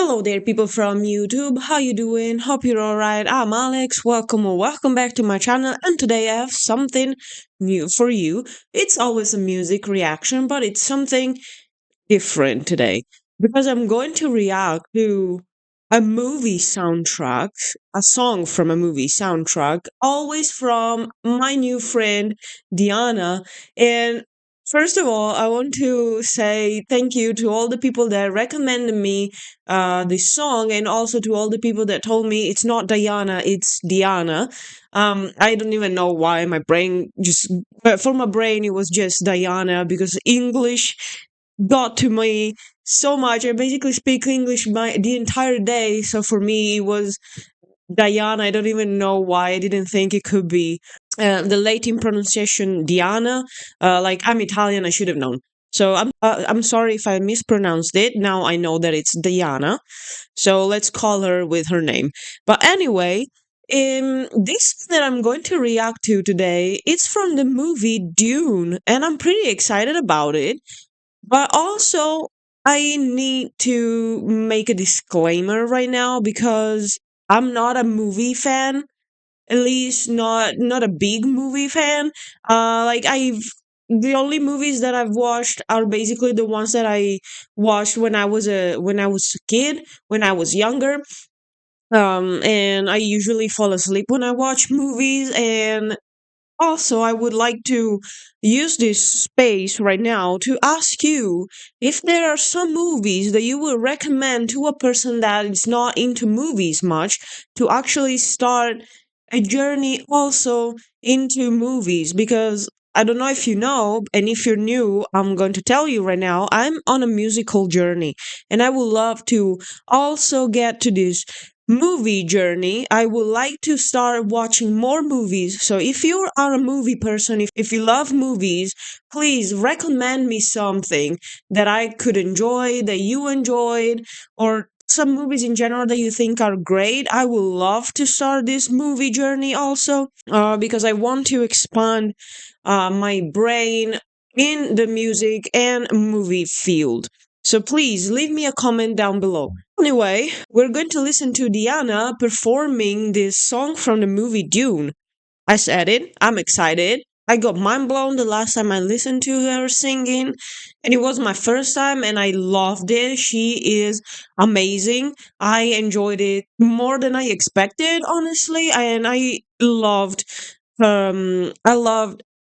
Hello there, people from YouTube. How you doing? Hope you're alright. I'm Alex. Welcome or welcome back to my channel. And today I have something new for you. It's always a music reaction, but it's something different today because I'm going to react to a movie soundtrack, a song from a movie soundtrack, always from my new friend Diana. And first of all, I want to say thank you to all the people that recommended me this song, and also to all the people that told me it's not Diana, it's Diana. I don't even know why my brain just, but for my brain it was just Diana because English got to me so much. I basically speak English the entire day, so for me it was Diana. I don't even know why I didn't think it could be the Latin pronunciation Diana. Like I'm Italian, I should have known. So I'm sorry if I mispronounced it. Now I know that it's Diana. So let's call her with her name. But anyway, this that I'm going to react to today, it's from the movie Dune, and I'm pretty excited about it. But also, I need to make a disclaimer right now because I'm not a movie fan, at least not a big movie fan. Like the only movies that I've watched are basically the ones that I watched when I was a kid, when I was younger. And I usually fall asleep when I watch movies, and also, I would like to use this space right now to ask you if there are some movies that you would recommend to a person that is not into movies much to actually start a journey also into movies. Because I don't know if you know, and if you're new, I'm going to tell you right now, I'm on a musical journey, and I would love to also get to this movie journey. I would like to start watching more movies. So if you are a movie person, if you love movies, please recommend me something that I could enjoy, that you enjoyed, or some movies in general that you think are great. I would love to start this movie journey also, because I want to expand my brain in the music and movie field. So please leave me a comment down below. Anyway, we're going to listen to Diana performing this song from the movie Dune. I said it, I'm excited. I got mind blown the last time I listened to her singing, and it was my first time, and I loved it. She is amazing. I enjoyed it more than I expected, honestly, and I loved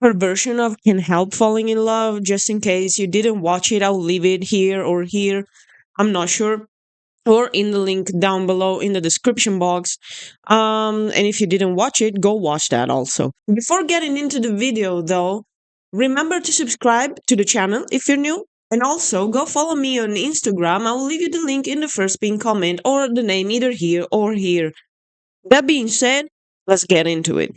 her version of Can Help Falling in Love. Just in case you didn't watch it, I'll leave it here or here. I'm not sure, or in the link down below in the description box. And if you didn't watch it, go watch that also. Before getting into the video though, remember to subscribe to the channel if you're new. And also go follow me on Instagram. I will leave you the link in the first pinned comment, or the name either here or here. That being said, let's get into it.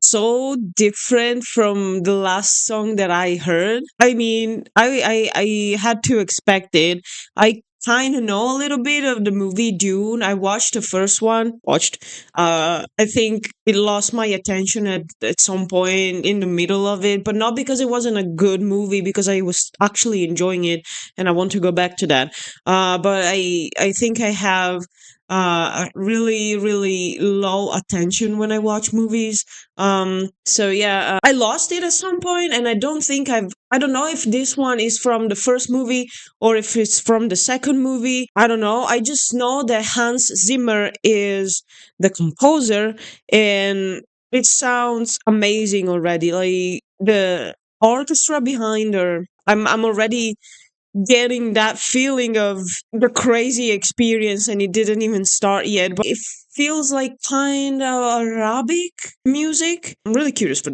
So different from the last song that I heard. I mean, I had to expect it. I kind of know a little bit of the movie Dune. I watched the first one. I think it lost my attention at some point in the middle of it, but not because it wasn't a good movie, because I was actually enjoying it, and I want to go back to that. But I think I have really low attention when I watch movies. So yeah, I lost it at some point, and I don't know if this one is from the first movie or if it's from the second movie. I don't know. I just know that Hans Zimmer is the composer, and it sounds amazing already. Like the orchestra behind her. I'm already getting that feeling of the crazy experience, and it didn't even start yet. But it feels like kind of Arabic music. I'm really curious for.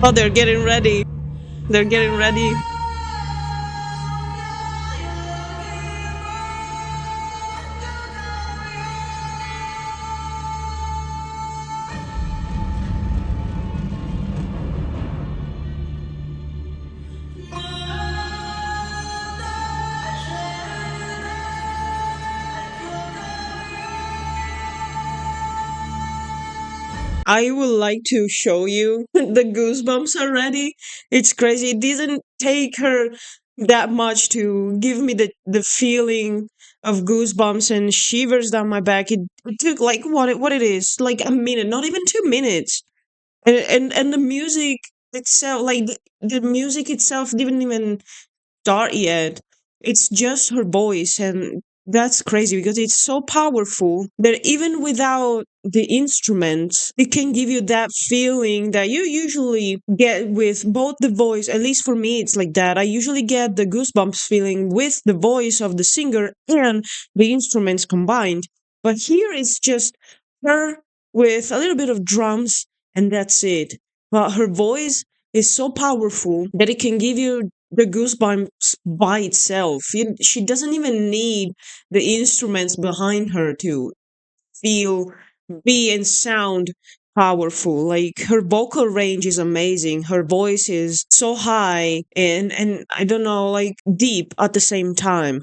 Oh, they're getting ready. They're getting ready. I would like to show you the goosebumps already. It's crazy. It didn't take her that much to give me the feeling of goosebumps and shivers down my back. It took like what it is, like a minute, not even 2 minutes. And the music itself, like the music itself didn't even start yet. It's just her voice, and that's crazy because it's so powerful that even without the instruments, it can give you that feeling that you usually get with both the voice. At least for me, it's like that. I usually get the goosebumps feeling with the voice of the singer and the instruments combined. But here it's just her with a little bit of drums, and that's it. But her voice is so powerful that it can give you the goosebumps by itself. She doesn't even need the instruments behind her to feel, be, and sound powerful. Like her vocal range is amazing. Her voice is so high and I don't know, like deep at the same time.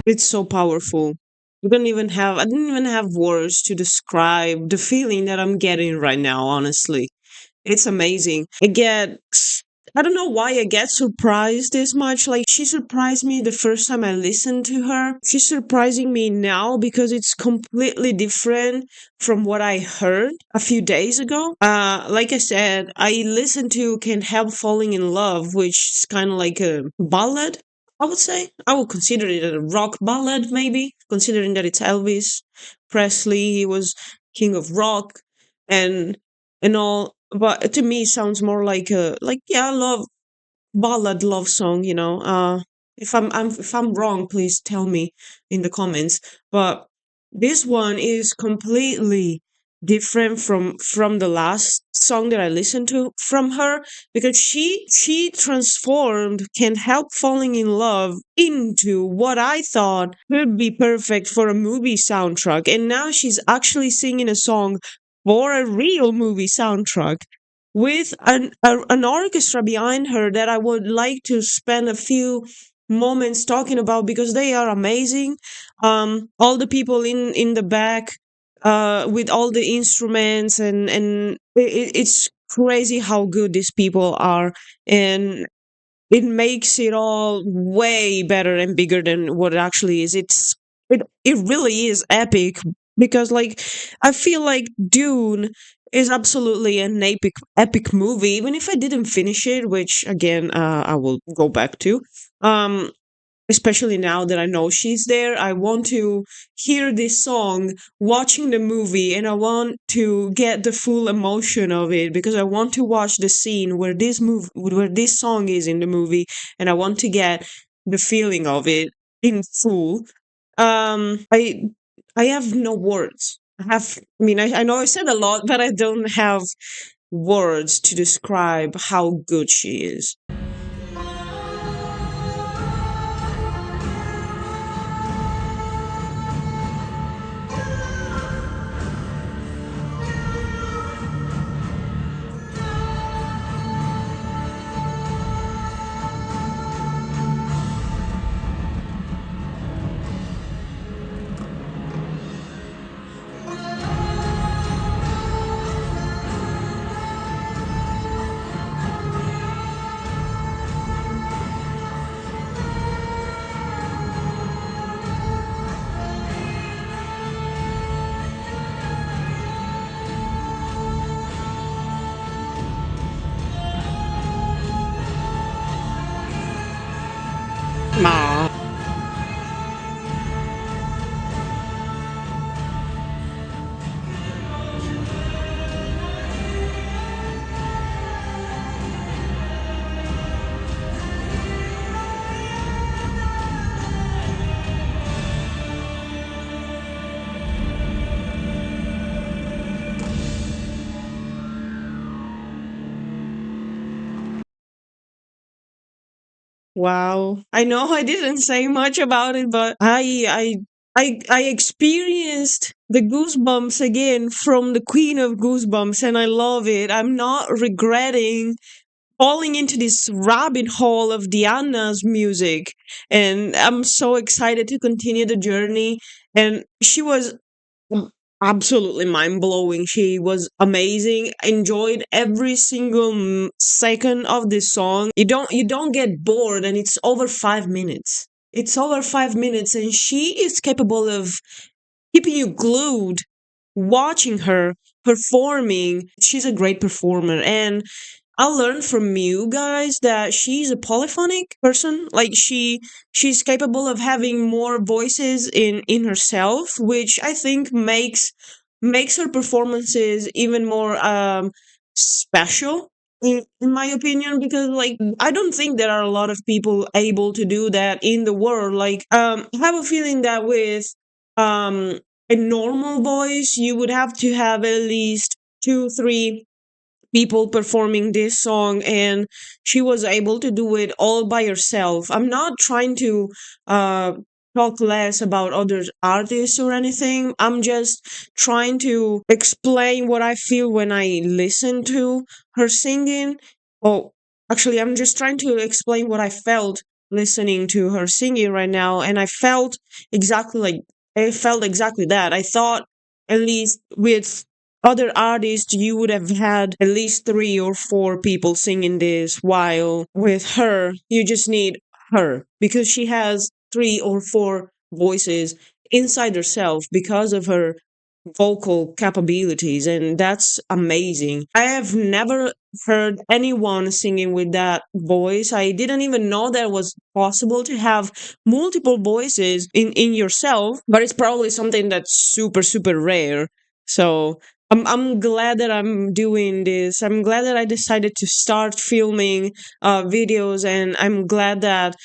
It's so powerful. I didn't even have words to describe the feeling that I'm getting right now, honestly. It's amazing. I don't know why I get surprised this much. Like, she surprised me the first time I listened to her. She's surprising me now because it's completely different from what I heard a few days ago. Like I said, I listened to Can't Help Falling in Love, which is kind of like a ballad, I would say. I would consider it a rock ballad, maybe, considering that it's Elvis Presley. He was king of rock and all, but to me it sounds more like a yeah, love ballad love song, if I'm wrong, please tell me in the comments. But this one is completely different from the last song that I listened to from her, because she transformed Can't Help Falling in Love into what I thought could be perfect for a movie soundtrack, and now she's actually singing a song for a real movie soundtrack with an orchestra behind her that I would like to spend a few moments talking about because they are amazing. All the people in the back, with all the instruments, and it's crazy how good these people are, and it makes it all way better and bigger than what it actually is. It really is epic, because like I feel like Dune is absolutely an epic movie, even if I didn't finish it, which again, I will go back to. Um, Especially now that I know she's there, I want to hear this song watching the movie, and I want to get the full emotion of it, because I want to watch the scene where this song is in the movie, and I want to get the feeling of it in full. I have no words. I know I said a lot, but I don't have words to describe how good she is. Aw. Wow. I know I didn't say much about it, but I experienced the goosebumps again from the Queen of Goosebumps, and I love it. I'm not regretting falling into this rabbit hole of Diana's music, and I'm so excited to continue the journey. And she was Mm, absolutely mind blowing. She was amazing. Enjoyed every single second of this song. You don't get bored, and it's over 5 minutes. It's over 5 minutes, and she is capable of keeping you glued, watching her performing. She's a great performer, and I learned from you guys that she's a polyphonic person. Like she's capable of having more voices in herself, which I think makes her performances even more special in my opinion, because like I don't think there are a lot of people able to do that in the world. Like I have a feeling that with um a normal voice you would have to have at least two, three people performing this song, and she was able to do it all by herself. I'm not trying to uh talk less about other artists or anything. I'm just trying to explain what I feel when I listen to her singing. Oh, actually, I'm just trying to explain what I felt listening to her singing right now, and exactly like I felt exactly that. I thought, at least with other artists, you would have had at least three or four people singing this, while with her you just need her, because she has three or four voices inside herself because of her vocal capabilities, and that's amazing. I have never heard anyone singing with that voice. I didn't even know that it was possible to have multiple voices in yourself, but it's probably something that's super rare. So I'm glad that I'm doing this. I'm glad that I decided to start filming videos, and I'm glad that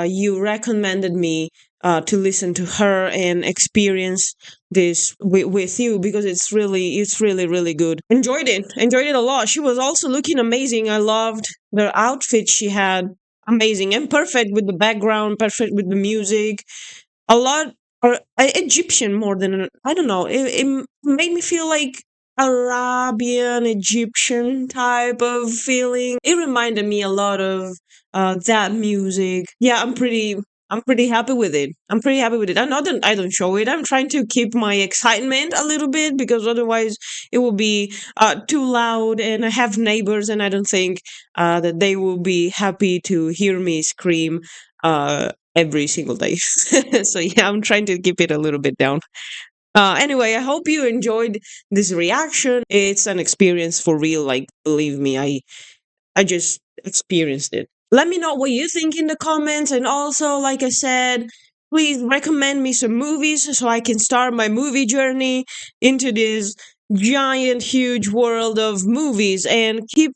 you recommended me to listen to her and experience this with you because it's really really good. Enjoyed it a lot. She was also looking amazing. I loved the outfit she had, amazing and perfect with the background, perfect with the music. A lot or Egyptian more than I don't know. It made me feel like Arabian Egyptian type of feeling. It reminded me a lot of that music. Yeah, I'm pretty happy with it. I'm pretty happy with it. I know that I don't show it. I'm trying to keep my excitement a little bit because otherwise it will be too loud, and I have neighbors, and I don't think that they will be happy to hear me scream every single day. So yeah, I'm trying to keep it a little bit down. Anyway, I hope you enjoyed this reaction. It's an experience for real. Like, believe me, I just experienced it. Let me know what you think in the comments. And also, like I said, please recommend me some movies so I can start my movie journey into this giant, huge world of movies. And keep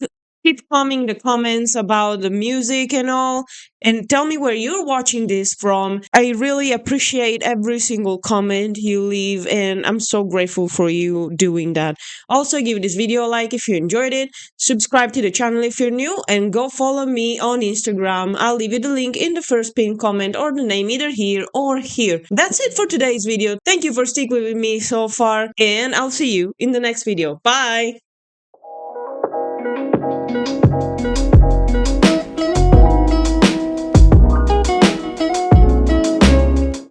coming the comments about the music and all. And tell me where you're watching this from. I really appreciate every single comment you leave. And I'm so grateful for you doing that. Also, give this video a like if you enjoyed it. Subscribe to the channel if you're new, and go follow me on Instagram. I'll leave you the link in the first pinned comment or the name either here or here. That's it for today's video. Thank you for sticking with me so far, and I'll see you in the next video. Bye!